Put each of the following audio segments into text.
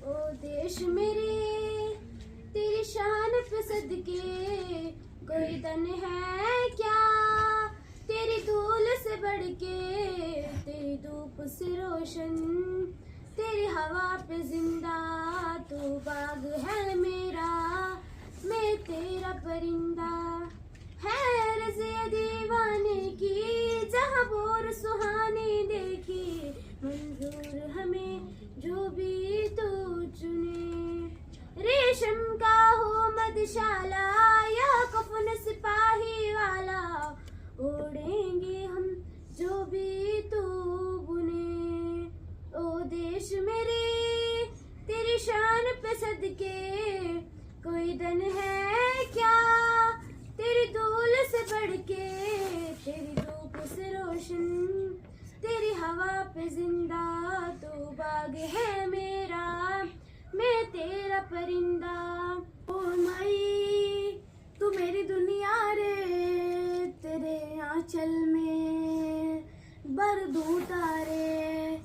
ओ देश मेरे तेरी शान पे सदके कोई तन है क्या तेरी धूल से बढ़ के, तेरी धूप से रोशन तेरी हवा पे जिंदा, तू बाग है मेरा मैं तेरा परिंदा। है रज़े दीवाने की जहाँ बोर सुहानी देखी, मंजूर हमें जो भी तू चुने। रेशम का हो मधुशाला या कफन सिपाही वाला, ओढ़ेंगे हम जो भी तू बुने। ओ देश मेरे तेरी शान पे सदके कोई दन है क्या तेरी धूल से बढ़ के, तेरी धूप से रोशन तेरी हवा पे जिंदा, तू बाग है मेरा मैं तेरा परिंदा। ओ माई तू मेरी दुनिया रे, तेरे आंचल में बरदू तारे,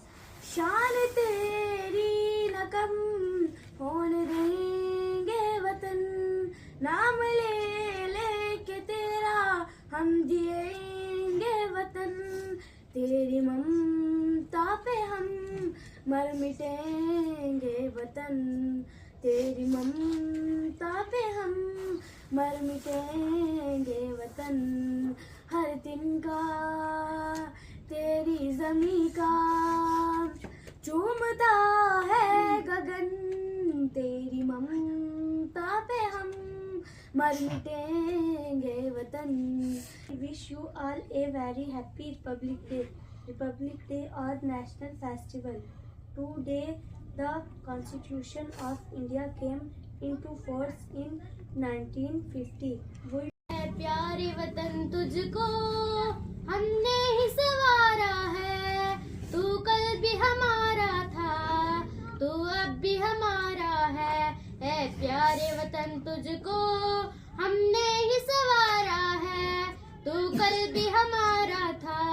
शान तेरी न कम होने देंगे वतन, नाम ले ले के तेरा हम जिएंगे वतन। तेरी ममता पे हम मर मिटेंगे वतन, तेरी ममता पे हम मर मिटेंगे वतन। हर दिन का तेरी जमी का चूमता है गगन, तेरी ममता पे हम मर मिटेंगे वतन। Wish you all a very happy Republic Day. Republic Day or national festival. Today the Constitution of India came into force in 1950. है प्यारे वतन तुझको हमने ही सवारा है, तू कल भी हमारा था तू अब भी हमारा है। है प्यारे वतन तुझको हमने ही सवारा है, तू कल भी हमारा था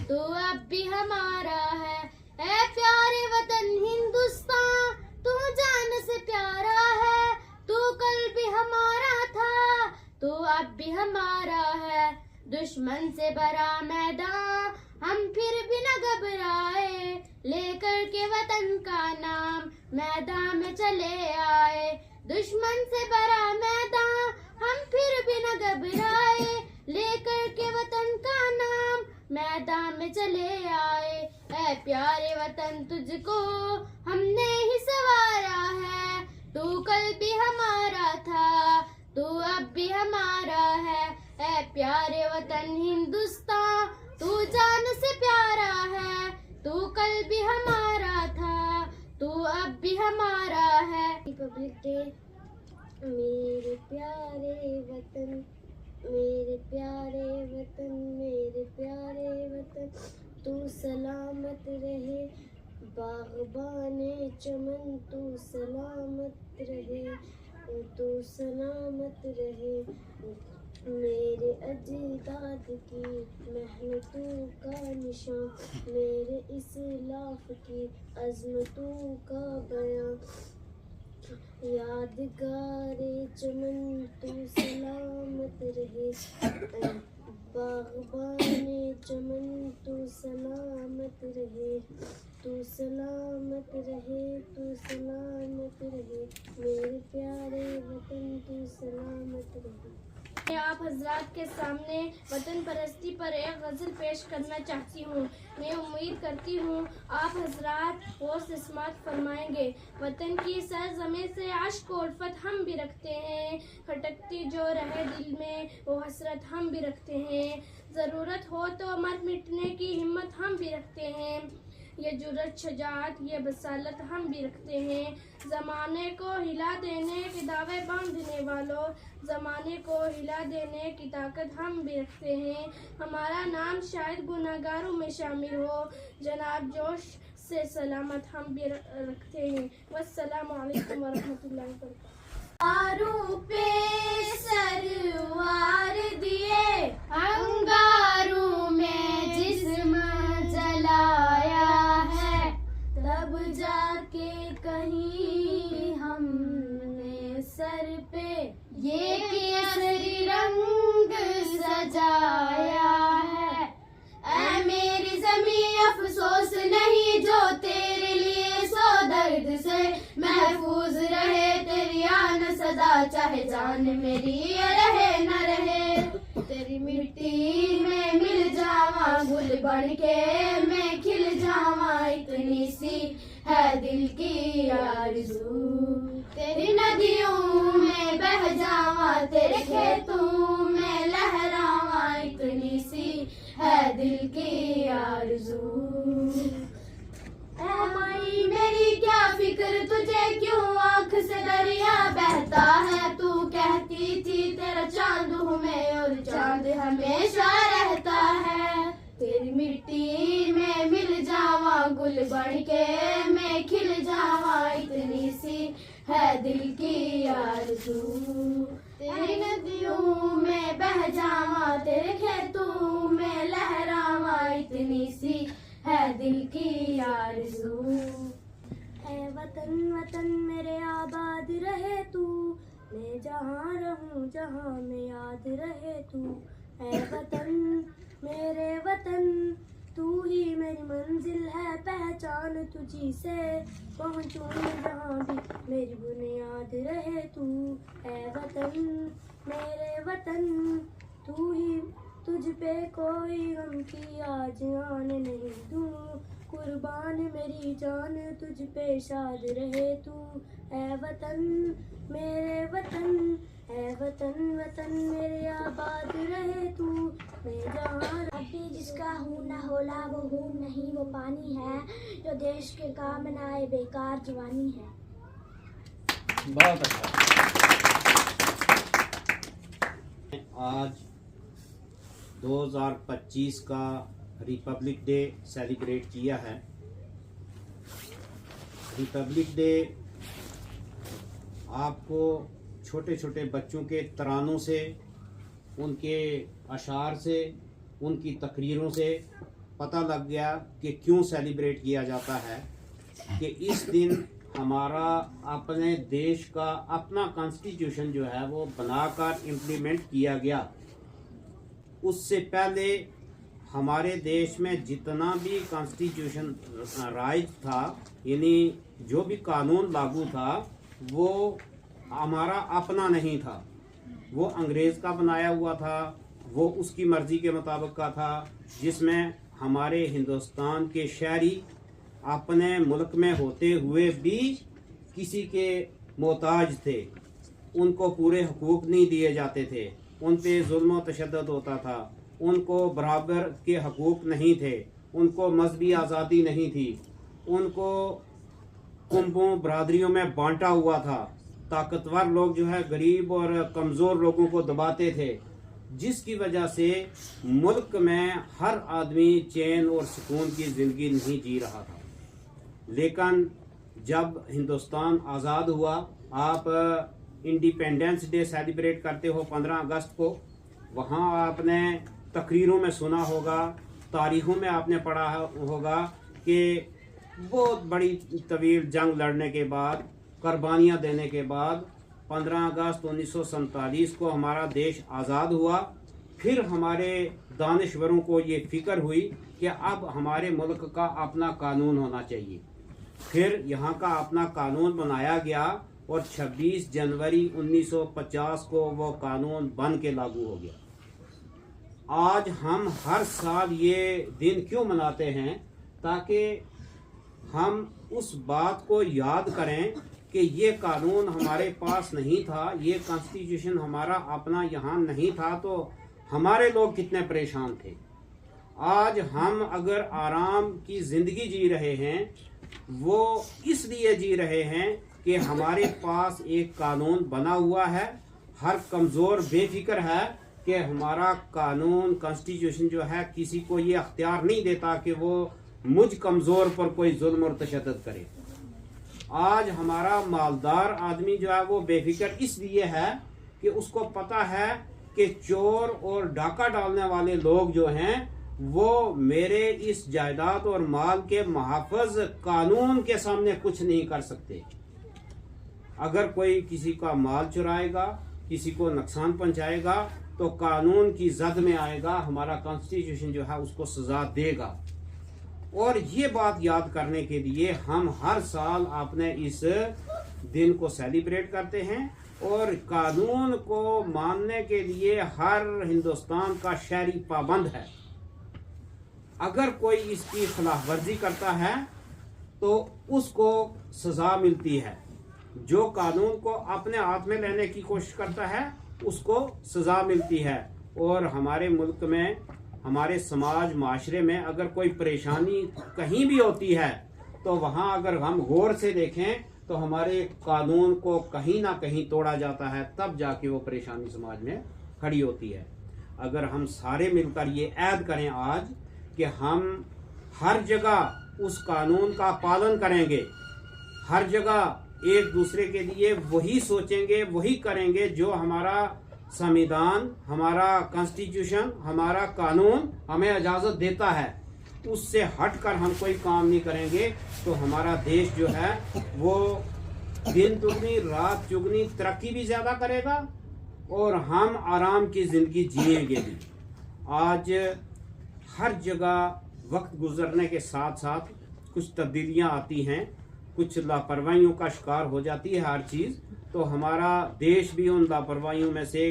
तू अब भी हमारा है। ऐ प्यारे वतन हिंदुस्तान तू जान से प्यारा है, तू कल भी हमारा था तू अब भी हमारा है। दुश्मन से भरा मैदान हम फिर भी न घबराए, लेकर के वतन का नाम मैदान में चले आए। दुश्मन से भरा मैदान हम फिर भी न घबराए, लेकर के वतन का नाम मैदान में चले आए। ऐ प्यारे वतन तुझको हमने ही सवारा है, तू कल भी हमारा था तू अब भी हमारा है। ऐ प्यारे वतन हिंदुस्तान तू जान से प्यारा है, तू कल भी हमारा था तू अब भी हमारा है। Republic day. मेरे प्यारे वतन मेरे प्यारे वतन मेरे प्यारे वतन, तू सलामत रहे बागबाने चमन, तू सलामत रहे तू सलामत रहे। मेरे अजदाद की मेहनतों का निशान, मेरे इस्लाफ की अज़मतों का बयां, यादगारे चमन तू सलामत रहे बागबाने चमन, तू सलामत रहे तू सलामत रहे तू सलामत रहे। मेरे प्यारे वतन तू सलामत रहे। मैं आप हजरात के सामने वतन परस्ती पर एक गज़ल पेश करना चाहती हूँ। मैं उम्मीद करती हूँ आप हजरात गौर से समाअत फरमाएंगे। वतन की सरज़मीं से अश्क और उल्फत हम भी रखते हैं, खटकती जो रहे दिल में वो हसरत हम भी रखते हैं। ज़रूरत हो तो मर मिटने की हिम्मत हम भी रखते हैं। ये जुर्रत शजाअत ये बसालत हम भी रखते हैं। ज़माने को हिला देने के दावे बांधने वालों, ज़माने को हिला देने की ताकत हम भी रखते हैं। हमारा नाम शायद गुनाहगारों में शामिल हो, जनाब जोश से सलामत हम भी रखते हैं। वस्सलामु अलैकुम वरहमतुल्लाहि वबरकातुहू। आरू पे सरवार दिए, अंगारों में जिस्म जलाया है, तब जाके कहीं हमने सर पे ये केसरी रंग सजाया है। ऐ मेरी ज़मीं अफसोस नहीं जो तेरे लिए सो दर्द से महफूज रहे, तेरी आन सदा चाहे जान मेरी रहे न रहे। तेरी मिट्टी में मिल जावा गुल बन के मैं खिल जावा, इतनी सी है दिल की आरज़ू। तेरी नदियों में बह जावा, तेरे खेतों में लहरावा, इतनी सी है दिल की आरज़ू। ऐ माई मेरी क्या फिक्र तुझे क्यों आंख से दरिया बहता है, तू कहती थी तेरा चांद हूँ मैं और चांद हमेशा रहता है। तेरी मिट्टी में मिल जावा गुल बन के मैं खिल जावा, इतनी सी है दिल की आरज़ू। तेरी नदियों में बह जावा, तेरे खेतों में लहरावा, इतनी सी है दिल की आरज़ू। ऐ वतन वतन मेरे आबाद रहे तू, मैं जहाँ रहूँ जहाँ में याद रहे तू। ऐ वतन मेरे वतन तू ही मेरी मंजिल है, पहचान तुझी से पहुँचूँ जहाँ भी मेरी बुनियाद रहे तू। ऐ वतन मेरे वतन तू ही, तुझ पे कोई गम की आज आने नहीं दूँ, कुर्बान मेरी जान तुझ पे शाद रहे तू। ऐ वतन मेरे वतन, ऐ वतन वतन मेरे आबाद रहे तू, मैं जहाँ। अभी जिसका हूँ न होला वो हूँ नहीं, वो पानी है जो देश के काम न आए, बेकार जवानी है। बहुत अच्छा। आज 2025 का रिपब्लिक डे सेलिब्रेट किया है। रिपब्लिक डे आपको छोटे छोटे बच्चों के तरानों से, उनके अशार से, उनकी तकरीरों से पता लग गया कि क्यों सेलिब्रेट किया जाता है। कि इस दिन हमारा अपने देश का अपना कॉन्स्टिट्यूशन जो है वो बनाकर इम्प्लीमेंट किया गया। उससे पहले हमारे देश में जितना भी कॉन्स्टिट्यूशन राइज था, यानी जो भी कानून लागू था, वो हमारा अपना नहीं था, वो अंग्रेज़ का बनाया हुआ था, वो उसकी मर्ज़ी के मुताबिक का था, जिसमें हमारे हिंदुस्तान के शहरी अपने मुल्क में होते हुए भी किसी के मोहताज थे, उनको पूरे हकूक़ नहीं दिए जाते थे, उन पे जुल्म व तशद्दुद होता था, उनको बराबर के हकूक़ नहीं थे, उनको मजहबी आज़ादी नहीं थी, उनको कुंबों बरादरियों में बांटा हुआ था। ताकतवर लोग जो है गरीब और कमज़ोर लोगों को दबाते थे, जिसकी वजह से मुल्क में हर आदमी चैन और सुकून की ज़िंदगी नहीं जी रहा था। लेकिन जब हिंदुस्तान आज़ाद हुआ, आप इंडिपेंडेंस डे सेलिब्रेट करते हो 15 अगस्त को, वहाँ आपने तकरीरों में सुना होगा, तारीख़ों में आपने पढ़ा होगा कि बहुत बड़ी तवील जंग लड़ने के बाद, कुर्बानियाँ देने के बाद 15 अगस्त 1947 को हमारा देश आज़ाद हुआ। फिर हमारे दानिश्वरों को ये फ़िक्र हुई कि अब हमारे मुल्क का अपना कानून होना चाहिए। फिर यहाँ का अपना कानून बनाया गया और 26 जनवरी 1950 को वो कानून बन के लागू हो गया। आज हम हर साल ये दिन क्यों मनाते हैं? ताकि हम उस बात को याद करें कि ये कानून हमारे पास नहीं था, ये कॉन्स्टिट्यूशन हमारा अपना यहाँ नहीं था, तो हमारे लोग कितने परेशान थे। आज हम अगर आराम की जिंदगी जी रहे हैं, वो इसलिए जी रहे हैं कि हमारे पास एक कानून बना हुआ है। हर कमज़ोर बेफिक्र है कि हमारा कानून कॉन्स्टिट्यूशन जो है किसी को ये अख्तियार नहीं देता कि वो मुझ कमज़ोर पर कोई जुल्म और तशद्दुद करे। आज हमारा मालदार आदमी जो है वो बेफिक्र इसलिए है कि उसको पता है कि चोर और डाका डालने वाले लोग जो हैं वो मेरे इस जायदाद और माल के मुहाफ़िज़ कानून के सामने कुछ नहीं कर सकते। अगर कोई किसी का माल चुराएगा, किसी को नुकसान पहुंचाएगा, तो कानून की जद में आएगा, हमारा कॉन्स्टिट्यूशन जो है उसको सजा देगा। और ये बात याद करने के लिए हम हर साल अपने इस दिन को सेलिब्रेट करते हैं और कानून को मानने के लिए हर हिंदुस्तान का शहरी पाबंद है। अगर कोई इसकी खिलाफ वर्जी करता है तो उसको सजा मिलती है। जो कानून को अपने हाथ में लेने की कोशिश करता है उसको सजा मिलती है। और हमारे मुल्क में, हमारे समाज माशरे में अगर कोई परेशानी कहीं भी होती है तो वहाँ अगर हम गौर से देखें तो हमारे कानून को कहीं ना कहीं तोड़ा जाता है, तब जाके वो परेशानी समाज में खड़ी होती है। अगर हम सारे मिलकर ये ऐद करें आज कि हम हर जगह उस कानून का पालन करेंगे, हर जगह एक दूसरे के लिए वही सोचेंगे, वही करेंगे जो हमारा संविधान, हमारा कॉन्स्टिट्यूशन, हमारा कानून हमें इजाज़त देता है, उससे हटकर हम कोई काम नहीं करेंगे तो हमारा देश जो है वो दिन दुगनी रात चुगनी तरक्की भी ज़्यादा करेगा और हम आराम की ज़िंदगी जिएंगे भी। आज हर जगह वक्त गुजरने के साथ साथ कुछ तब्दीलियां आती हैं, कुछ लापरवाहियों का शिकार हो जाती है हर चीज़, तो हमारा देश भी उन लापरवाहियों में से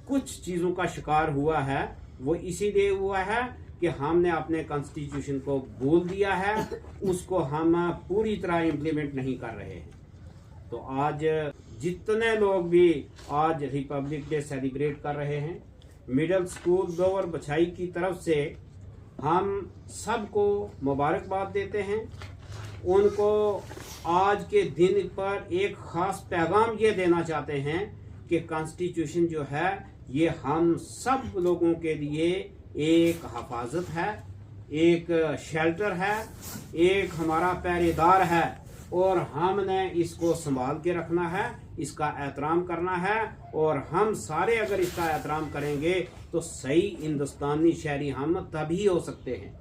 कुछ चीज़ों का शिकार हुआ है। वो इसीलिए हुआ है कि हमने अपने कॉन्स्टिट्यूशन को भूल दिया है, उसको हम पूरी तरह इम्प्लीमेंट नहीं कर रहे हैं। तो आज जितने लोग भी आज रिपब्लिक डे सेलिब्रेट कर रहे हैं, मिडिल स्कूल दोवर बछाई की तरफ से हम सबको मुबारकबाद देते हैं। उनको आज के दिन पर एक ख़ास पैगाम ये देना चाहते हैं कि कॉन्स्टिट्यूशन जो है ये हम सब लोगों के लिए एक हिफाजत है, एक शेल्टर है, एक हमारा पहरेदार है और हमने इसको संभाल के रखना है, इसका एहतराम करना है। और हम सारे अगर इसका एहतराम करेंगे तो सही हिंदुस्तानी शहरी हम तभी हो सकते हैं।